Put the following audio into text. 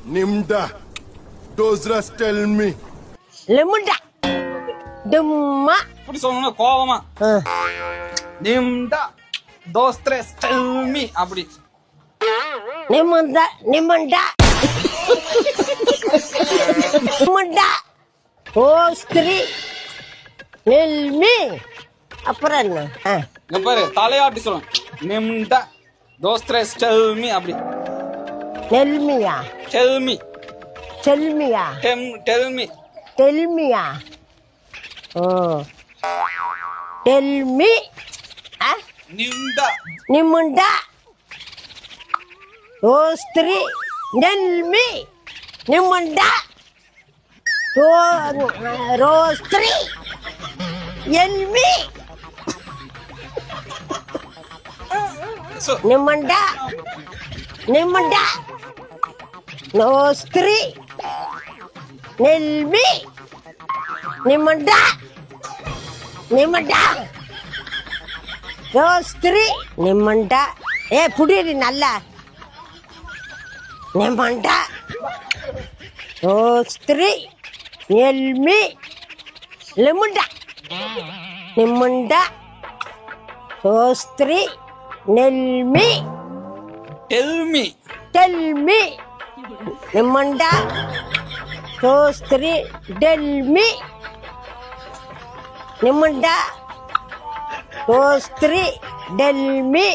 Nimda. Those rest tell me. லெமுண்டா டும்மா இப்படி சொல்லணும் கோவமா. நிம்டா தோஸ்திரே டெல் மீ அப்படி. நிமுண்டா நிமுண்டா நிமுண்டா ஓஸ்திரி நெல்மி அப்புறம் என்ன இங்க பாரு தலையாட்டி சொல்லணும். நிம்டா தோஸ்திரே டெல் மீ அப்படி. நெல்மியா டெல் மீ செல்மியா டெல் மீ. டெல்மியா ஓ டெல்மி நிம்டா நிமுண்டா ஓஸ்திரி நெல்மி நிமுண்டா ரோஸ்திரி எல்மி நிமுண்டா நிமுண்டா நோஸ்திரி நெல்மி நிமுண்டா நிமுண்டா ரோஸ்திரி நிமுண்டா புடிடி நல்லா நிமுண்டா ரோஸ்திரி நெல்மி லெமுண்டா நிமுண்டா ரோஸ்திரி நெல்மி டெல் மீ டெல்மி நிமுண்டா ரோஸ்திரி டெல்மி நிமுண்டா ரோஸ்திரி டெல்மி